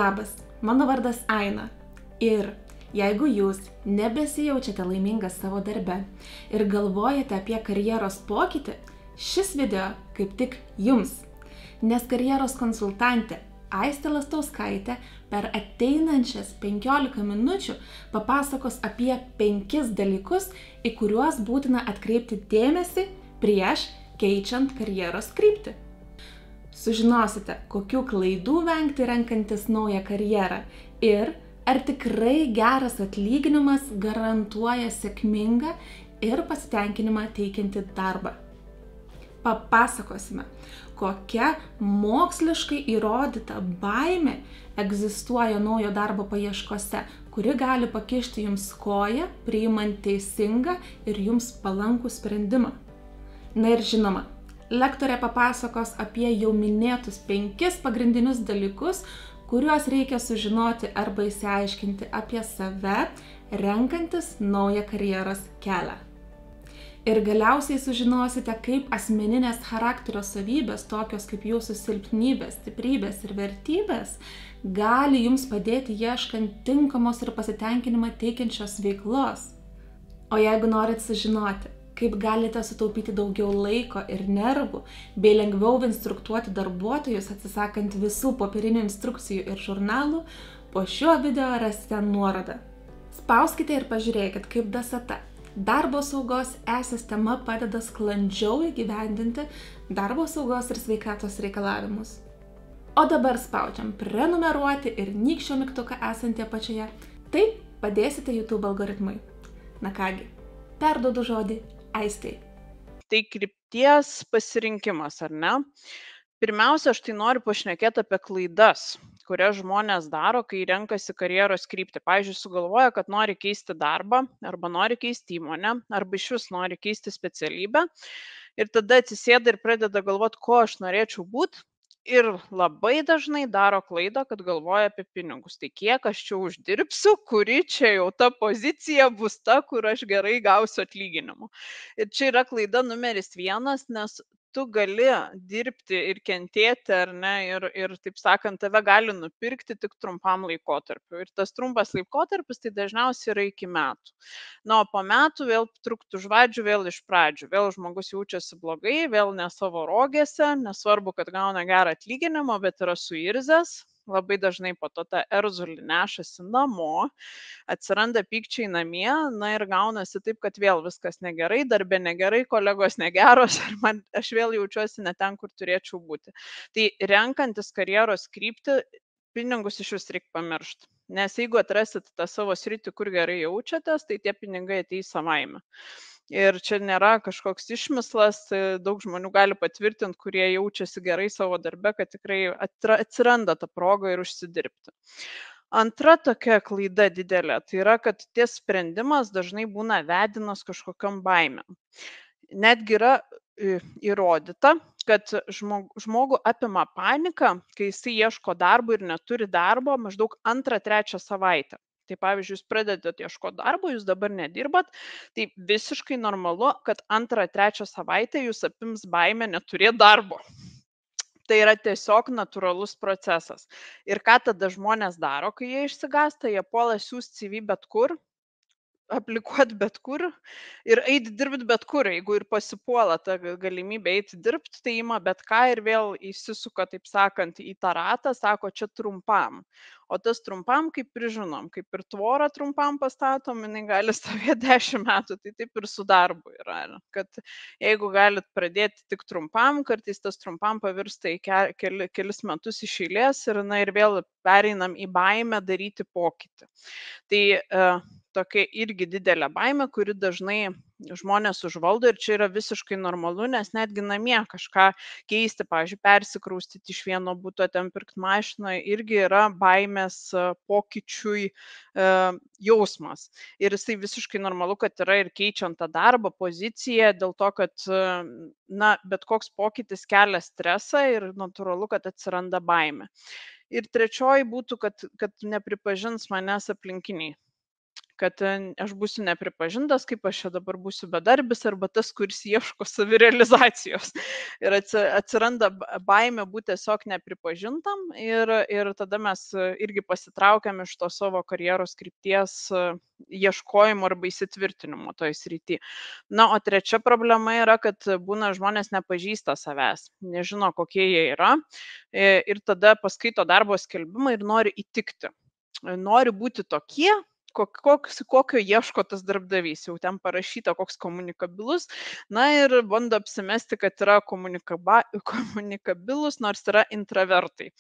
Labas, mano vardas Aina ir jeigu jūs nebesijaučiate laimingas savo darbe ir galvojate apie karjeros pokytį, šis video kaip tik jums, nes karjeros konsultantė Aistė Lastauskaitė per ateinančias 15 minučių papasakos apie 5 dalykus, į kuriuos būtina atkreipti dėmesį prieš keičiant karjeros kryptį. Sužinosite, kokių klaidų vengti renkantis naują karjerą ir ar tikrai geras atlyginimas garantuoja sėkmingą ir pasitenkinimą teikiantį darbą. Papasakosime, kokia moksliškai įrodyta baimė egzistuoja naujo darbo paieškose, kuri gali pakišti jums koją, priimant teisingą ir jums palankų sprendimą. Na ir žinoma, lektorė papasakos apie jau minėtus 5 pagrindinius dalykus, kuriuos reikia sužinoti arba išsiaiškinti apie save, renkantis naują karjeros kelią. Ir galiausiai sužinosite, kaip asmeninės charakterio savybės, tokios kaip jūsų silpnybės, stiprybės ir vertybės, gali jums padėti ieškant tinkamos ir pasitenkinimą teikiančios veiklos. O jeigu norit sužinoti, kaip galite sutaupyti daugiau laiko ir nervų, bei lengviau instruktuoti darbuotojus, atsisakant visų popierinių instrukcijų ir žurnalų, po šiuo video rasite nuorodą. Spauskite ir pažiūrėkit, kaip DASATA, darbo saugos e-sistema, padeda sklandžiau įgyvendinti darbo saugos ir sveikatos reikalavimus. O dabar spaudžiam prenumeruoti ir nykščio mygtuką esantį apačioje. Taip padėsite YouTube algoritmui. Na kągi, perduodu žodį Aistei. Tai krypties pasirinkimas, ar ne? Pirmiausia, aš tai noriu pašnekėti apie klaidas, kurias žmonės daro, kai renkasi karjeros kryptį. Pavyzdžiui, sugalvoja, kad nori keisti darbą, arba nori keisti įmonę, arba iš vis nori keisti specialybę. Ir tada atsisėda ir pradeda galvoti, ko aš norėčiau būti. Ir labai dažnai daro klaidą, kad galvoja apie pinigus. Tai kiek aš čia uždirbsiu, kuri čia jau ta pozicija bus ta, kur aš gerai gausiu atlyginimu. Ir čia yra klaida numeris 1, nes tu gali dirbti ir kentėti, ar ne, ir taip sakant, tave gali nupirkti tik trumpam laikotarpiu. Ir tas trumpas laikotarpis tai dažniausiai yra iki metų. Na, o po metų vėl trukti už vadžių, vėl iš pradžių. Vėl žmogus jaučiasi blogai, vėl ne savo rogėse, nesvarbu, kad gauna gerą atlyginimą, bet yra suirzęs. Labai dažnai po to tą erzulį nešasi namo, atsiranda pykčiai namie, na ir gaunasi taip, kad vėl viskas negerai, darbe negerai, kolegos negeros ir aš vėl jaučiuosi ne ten, kur turėčiau būti. Tai renkantis karjeros kryptį, pinigus iš vis reikia pamiršti. Nes jeigu atrasit tą savo sritį, kur gerai jaučiatės, tai tie pinigai ateis savaime. Ir čia nėra kažkoks išmislas, daug žmonių gali patvirtinti, kurie jaučiasi gerai savo darbe, kad tikrai atsiranda ta proga ir užsidirbti. Antra tokia klaida didelė, tai yra, kad ties sprendimas dažnai būna vedinas kažkokiam baimėm. Netgi yra įrodyta, kad žmogų apima panika, kai jisai ieško darbo ir neturi darbo maždaug 2-3 savaitę. Tai pavyzdžiui, jūs pradedate ieškoti darbo, jūs dabar nedirbat, tai visiškai normalu, kad 2-3 savaitę jūs apims baimę neturėti darbo. Tai yra tiesiog natūralus procesas. Ir ką tada žmonės daro, kai jie išsigąsta, jie puola siųsti CV bet kur, aplikuoti bet kur ir eiti dirbti bet kur. Jeigu ir pasipuola ta galimybė eiti dirbti, tai ima bet ką ir vėl įsisuka, taip sakant, į tą ratą, sako, čia trumpam. O tas trumpam, kaip ir žinom, kaip ir tvorą trumpam pastatom, jinai gali stovėti 10 metų, tai taip ir su darbu yra. Kad jeigu galit pradėti tik trumpam, kartais tas trumpam pavirsta į kelis metus iš eilės ir vėl pereinam į baimę daryti pokytį. Tai tokia irgi didelė baimė, kuri dažnai žmonės užvaldo ir čia yra visiškai normalu, nes netgi namie kažką keisti, pavyzdžiui, persikraustyti iš vieno buto, ten pirkti mašiną, irgi yra baimės pokyčiui jausmas. Ir jisai visiškai normalu, kad yra ir keičiant tą darbą, poziciją, dėl to, kad bet koks pokytis kelia stresą ir natūralu, kad atsiranda baimė. Ir trečioji būtų, kad nepripažins manęs aplinkiniai. kad aš būsiu nepripažintas, kaip aš čia dabar būsiu bedarbis arba tas, kuris ieško savirealizacijos. Ir atsiranda baimė būti tiesiog nepripažintam ir tada mes irgi pasitraukiam iš to savo karjeros krypties ieškojimo arba įsitvirtinimo toj srity. Na, o trečia problema yra, kad būna žmonės nepažįsta savęs, nežino, kokie jie yra ir tada paskaito darbo skelbimą ir nori įtikti. Nori būti tokie, kokio ieško tas darbdavys. Jau ten parašyta, koks komunikabilus. Na ir bando apsimesti, kad yra komunikabilus, nors yra intravertai.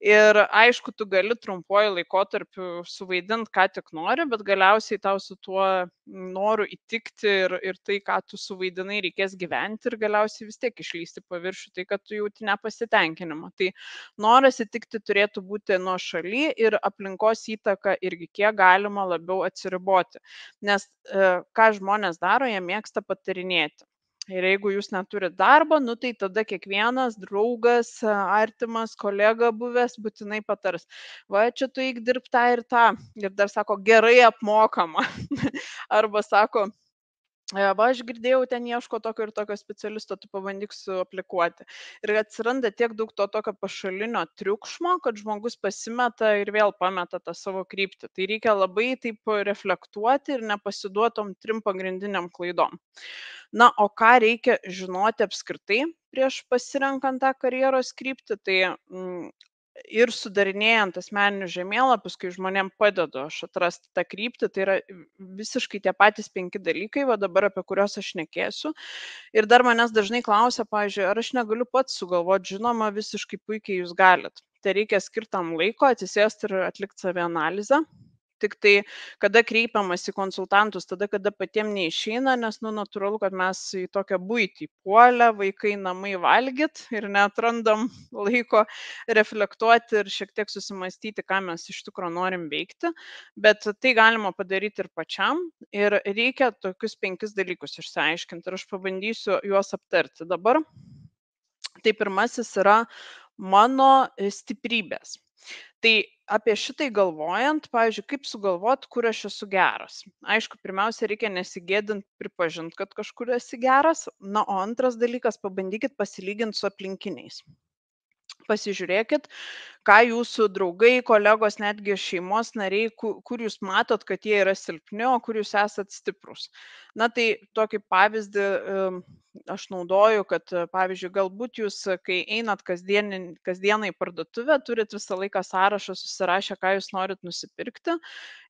Ir aišku, tu gali trumpuoju laikotarpiu suvaidinti, ką tik nori, bet galiausiai tau su tuo noru įtikti ir tai, ką tu suvaidinai, reikės gyventi ir galiausiai vis tiek išlysti paviršių, tai kad tu jauti nepasitenkinimą. Tai noras įtikti turėtų būti nuošaly ir aplinkos įtaka irgi kiek galima labiau atsiriboti. Nes ką žmonės daro, jie mėgsta patarinėti. Ir jeigu jūs neturit darbo, nu tai tada kiekvienas draugas, artimas, kolega buvęs būtinai patars. Va, čia tu eik dirbti tą ir tą. Ir dar sako, gerai apmokama. Arba sako, va, aš girdėjau, ten ieško tokio ir tokio specialisto, tu pabandyk suaplikuoti. Ir atsiranda tiek daug to tokio pašalinio triukšmo, kad žmogus pasimeta ir vėl pameta tą savo kryptį. Tai reikia labai taip reflektuoti ir nepasiduotom 3 pagrindiniam klaidom. Na, o ką reikia žinoti apskritai prieš pasirenkant tą karjeros kryptį, tai ir sudarinėjant asmeninius žemėlapius, kai žmonėm padedu aš atrasti tą kryptį, tai yra visiškai tie patys 5 dalykai, va dabar apie kuriuos aš šnekėsiu. Ir dar manęs dažnai klausia, pavyzdžiui, ar aš negaliu pats sugalvoti, žinoma, visiškai puikiai jūs galit. Tai reikia skirtam laiko, atsisėsti ir atlikti savianalizę. Tik tai, kada kreipiamas į konsultantus, tada, kada patiem neišeina, nes, natūralu, kad mes į tokią buitį puolę, vaikai namai valgyt ir neatrandam laiko reflektuoti ir šiek tiek susimastyti, ką mes iš tikrųjų norim veikti, bet tai galima padaryti ir pačiam ir reikia tokius 5 dalykus išsiaiškinti ir aš pabandysiu juos aptarti dabar. Tai pirmasis yra mano stiprybės. Tai apie šitai galvojant, pavyzdžiui, kaip sugalvoti, kur aš esu geras. Aišku, pirmiausia, reikia nesigėdinti pripažinti, kad kažkur esi geras. Na, o antras dalykas, pabandykit pasilyginti su aplinkiniais. Pasižiūrėkit, ką jūsų draugai, kolegos, netgi šeimos nariai, kur jūs matot, kad jie yra silpni, o kur jūs esat stiprus. Na, tai tokį pavyzdį aš naudoju, kad, pavyzdžiui, galbūt jūs, kai einat kasdieną į parduotuvę, turit visą laiką sąrašą susirašę, ką jūs norit nusipirkti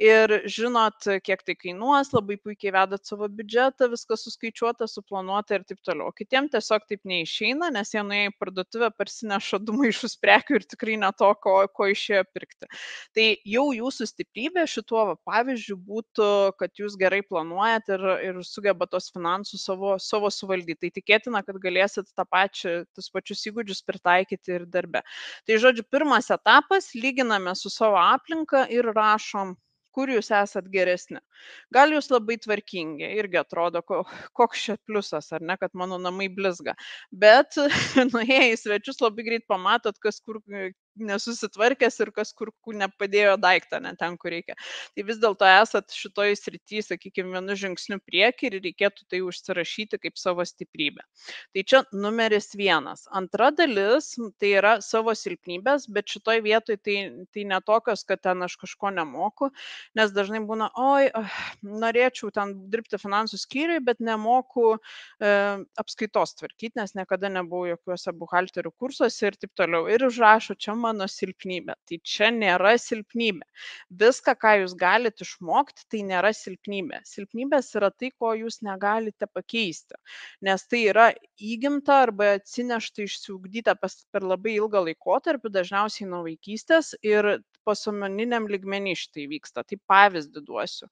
ir žinot, kiek tai kainuos, labai puikiai vedat savo biudžetą, viskas suskaičiuota, suplanuota ir taip toliau. Kitiem tiesiog taip neišeina, nes jie nuėję į parduotuvę parsineša 2 maišus prekių ir tikrai ne to, ko išėjo pirkti. Tai jau jūsų stiprybė šituo pavyzdžiu būtų, kad jūs gerai planuojat ir sugebat tos finansus savo suvaldyti. Tai tikėtina, kad galėsit tus pačius įgūdžius pritaikyti ir darbe. Tai žodžiu, pirmas etapas, lyginame su savo aplinka ir rašom, kur jūs esat geresni. Gal jūs labai tvarkingi, irgi atrodo, koks čia pliusas, ar ne, kad mano namai blizga. Bet nuėję į svečius labai greit pamatot, kas kur nesusitvarkęs ir kas kur nepadėjo daiktą, ne ten, kur reikia. Tai vis dėlto esat šitoj srity, sakykime, vienu žingsniu prieki ir reikėtų tai užsirašyti kaip savo stiprybę. Tai čia numeris 1. Antra dalis, tai yra savo silpnybės, bet šitoj vietoj tai netokios, kad ten aš kažko nemoku, nes dažnai būna, norėčiau ten dirbti finansų skyriui, bet nemoku apskaitos tvarkyti, nes niekada nebuvau jokiuose buhalterių kursuose ir taip toliau. Ir užrašo, čia mano silpnybė. Tai čia nėra silpnybė. Viską, ką jūs galite išmokti, tai nėra silpnybė. Silpnybės yra tai, ko jūs negalite pakeisti, nes tai yra įgimta arba atsinešta išsiugdyta per labai ilgą laikotarpį, dažniausiai nuo vaikystės ir pasąmoniniam lygmenį šitai vyksta. Tai pavyzdį duosiu.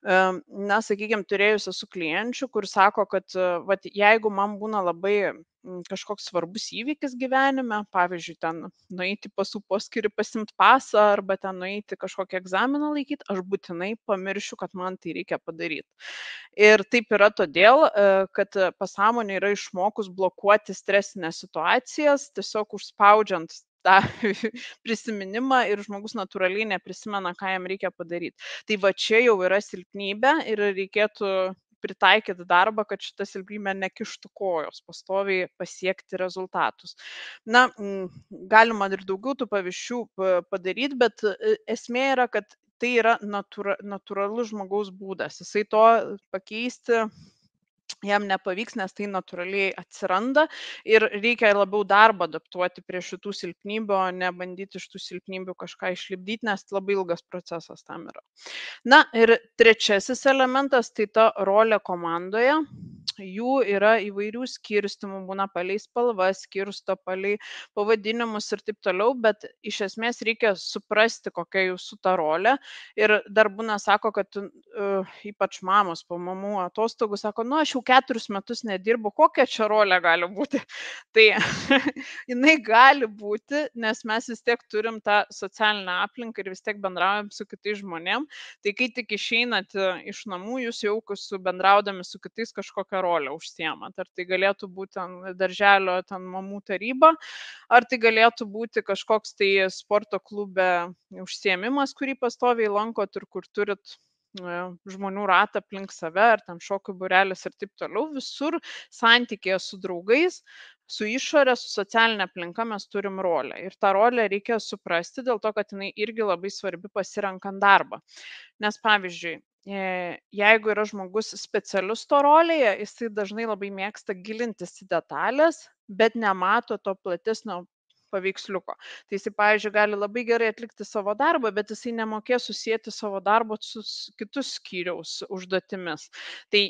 Na, sakykime, turėjus esu klienčių, kur sako, kad jeigu man būna labai kažkoks svarbus įvykis gyvenime, pavyzdžiui, ten nueiti pasų poskyrių pasimti pasą arba ten nueiti kažkokį egzaminą laikyti, aš būtinai pamiršiu, kad man tai reikia padaryti. Ir taip yra todėl, kad pasąmonė yra išmokus blokuoti stresinės situacijas, tiesiog užspaudžiant tą prisiminimą ir žmogus natūraliai neprisimena, ką jam reikia padaryti. Tai va čia jau yra silpnybė ir reikėtų pritaikyti darbą, kad šita silpnybė nekištų kojos, pastoviai pasiekti rezultatus. Na, galima ir daugiau tų pavyzdžių padaryti, bet esmė yra, kad tai yra natūralus žmogaus būdas. Jisai to pakeisti jam nepavyks, nes tai natūraliai atsiranda ir reikia labiau darbą adaptuoti prie šitų silpnybių, o ne bandyti iš tų silpnybių kažką išlipdyti, nes labai ilgas procesas tam yra. Na ir trečiasis elementas, tai ta rolė komandoje. Jų yra įvairių skirstimų, būna palei spalvas, skirsto palei pavadinimus ir taip toliau, bet iš esmės reikia suprasti, kokia jūsų ta rolė. Ir dar būna sako, kad ypač mamos po mamų atostogų sako, nu aš jau 4 metus nedirbu, kokia čia rolė gali būti. Tai jinai gali būti, nes mes vis tiek turim tą socialinę aplinką ir vis tiek bendraujam su kitais žmonėm. Tai kai tik išeinat iš namų, jūs jau bendraudami su kitais kažkokią rolę užsiemat. Ar tai galėtų būti darželio mamų taryba, ar tai galėtų būti kažkoks tai sporto klube užsiėmimas, kurį pastoviai lankot ir kur turit žmonių ratą aplink save, ar ten šokių būrelis ir taip toliau. Visur santykėje su draugais, su išorė, su socialinė aplinka mes turim rolę. Ir tą rolę reikia suprasti dėl to, kad jinai irgi labai svarbi pasirenkant darbą. Nes pavyzdžiui, jeigu yra žmogus specialisto rolėje, jisai dažnai labai mėgsta gilintis į detalės, bet nemato to platesnio paveiksliuko. Tai jisai, pavyzdžiui, gali labai gerai atlikti savo darbą, bet jisai nemokės susijęti savo darbo su kitus skyriaus užduotimis. Tai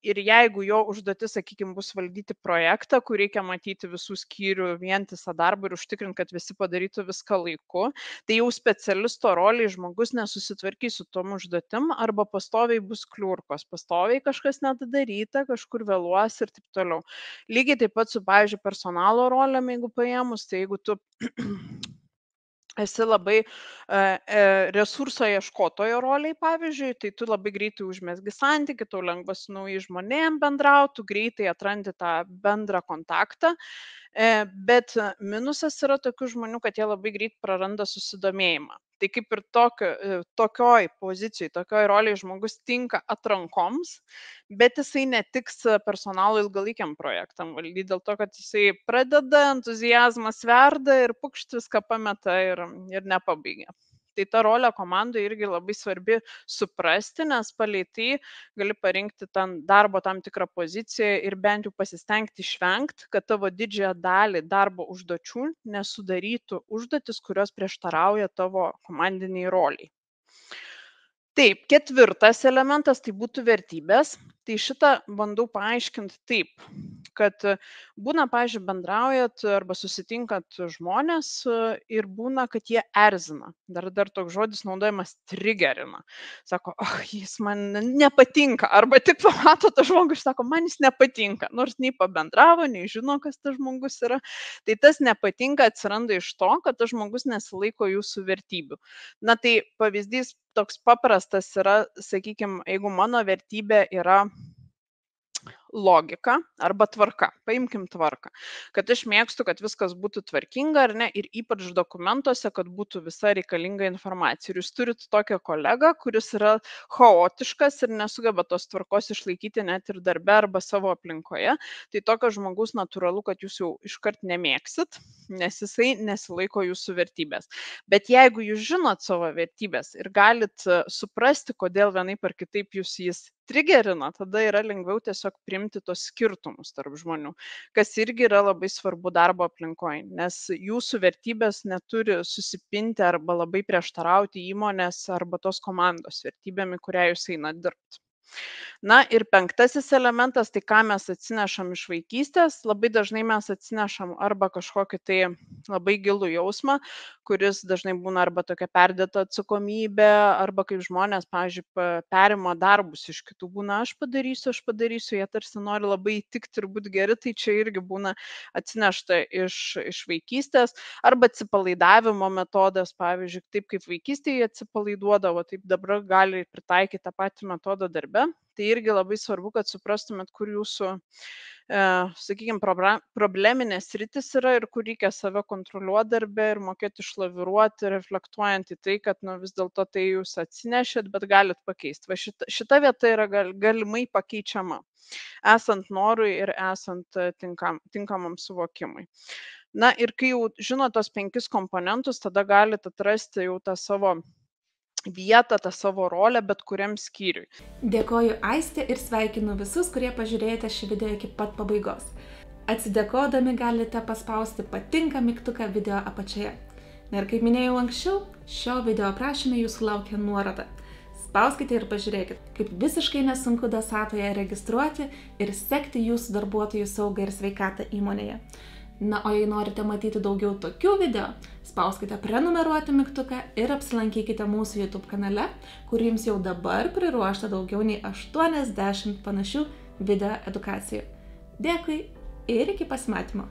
ir jeigu jo užduotis, sakykime, bus valdyti projektą, kur reikia matyti visų skyrių vientisą darbą ir užtikrinti, kad visi padarytų viską laiku, tai jau specialisto roliai žmogus nesusitvarkys su tom užduotim arba pastoviai bus kliurkos, pastoviai kažkas nedadaryta, kažkur vėluos ir taip toliau. Lygiai taip pat su, pavyzdžiui, personalo rolėm, jeigu paėmus, tai jeigu tu esi labai resurso ieškotojo roliai, pavyzdžiui, tai tu labai greitai užmesgi santykį, tau lengva su naujais žmonėm bendrauti, tu greitai atrandi tą bendrą kontaktą, bet minusas yra tokių žmonių, kad jie labai greit praranda susidomėjimą. Tai kaip ir tokioj pozicijai, tokioj roliai žmogus tinka atrankoms, bet jisai netiks personalo ilgalaikiam projektam valdyti, dėl to, kad jisai pradeda, entuziazmas verda ir pukšt viską pameta ir nepabaigia. Tai ta rolė komandoje irgi labai svarbi suprasti, nes palei tai gali parinkti darbo tam tikrą poziciją ir bent jau pasistengti išvengti, kad tavo didžiąją dalį darbo užduočių nesudarytų užduotis, kurios prieštarauja tavo komandiniai roliai. Taip, ketvirtas elementas tai būtų vertybės. Tai šitą bandau paaiškinti taip, kad būna, pavyzdžiui, bendraujat arba susitinkat žmonės ir būna, kad jie erzina. Dar toks žodis naudojamas trigerina. Sako, jis man nepatinka. Arba tik pamato tą žmogų ir sako, man jis nepatinka. Nors nei pabendravo, nei žino, kas tas žmogus yra. Tai tas nepatinka atsiranda iš to, kad tas žmogus nesilaiko jūsų vertybių. Na tai pavyzdys toks paprastas yra, sakykime, jeigu mano vertybė yra logika arba tvarka. Paimkim tvarką. Kad aš mėgstu, kad viskas būtų tvarkinga, ar ne, ir ypač dokumentuose, kad būtų visa reikalinga informacija. Ir jūs turite tokią kolegą, kuris yra chaotiškas ir nesugeba tos tvarkos išlaikyti net ir darbe arba savo aplinkoje. Tai tokio žmogaus natūralu, kad jūs jau iškart nemėgsit, nes jisai nesilaiko jūsų vertybės. Bet jeigu jūs žinot savo vertybės ir galit suprasti, kodėl vienaip ar kitaip jis trigerina, tada yra lengviau tiesiog priimti tos skirtumus tarp žmonių, kas irgi yra labai svarbu darbo aplinkoje, nes jūsų vertybės neturi susipinti arba labai prieštarauti įmonės arba tos komandos vertybėmi, kurią jūs einat dirbti. Na ir penktasis elementas, tai ką mes atsinešam iš vaikystės, labai dažnai mes atsinešam arba kažkokį tai labai gilų jausmą, kuris dažnai būna arba tokia perdėta atsakomybė, arba kaip žmonės, pavyzdžiui, perima darbus iš kitų, būna aš padarysiu, jie tarsi nori labai įtikti ir būti geri, tai čia irgi būna atsinešta iš vaikystės, arba atsipalaidavimo metodas, pavyzdžiui, taip kaip vaikystėje atsipalaiduodavo, taip dabar gali pritaikyti tą patį metodą darbe. Tai irgi labai svarbu, kad suprastumėt, kur jūsų, sakykime, probleminės sritis yra ir kur reikia save kontroliuoti darbe ir mokėti išlaviruoti, reflektuojant į tai, kad vis dėlto tai jūs atsinešėt, bet galit pakeisti. Va šita vieta yra galimai pakeičiama, esant norui ir esant tinkamam suvokimui. Na ir kai jau žinot tos 5 komponentus, tada galite atrasti jau tą savo vietą, tą savo rolę, bet kuriam skyriui. Dėkoju Aistė ir sveikinu visus, kurie pažiūrėjote šį video iki pat pabaigos. Atsidėkodami galite paspausti patinka mygtuką video apačioje. Na ir kaip minėjau anksčiau, šio video aprašyme jūsų laukia nuoroda. Spauskite ir pažiūrėkit, kaip visiškai nesunku Dasatoje registruoti ir sekti jūsų darbuotojų saugą ir sveikatą įmonėje. Na, o jei norite matyti daugiau tokių video, spauskite prenumeruoti mygtuką ir apsilankykite mūsų YouTube kanale, kur jums jau dabar priruošta daugiau nei 80 panašių video edukacijų. Dėkui ir iki pasimatymo.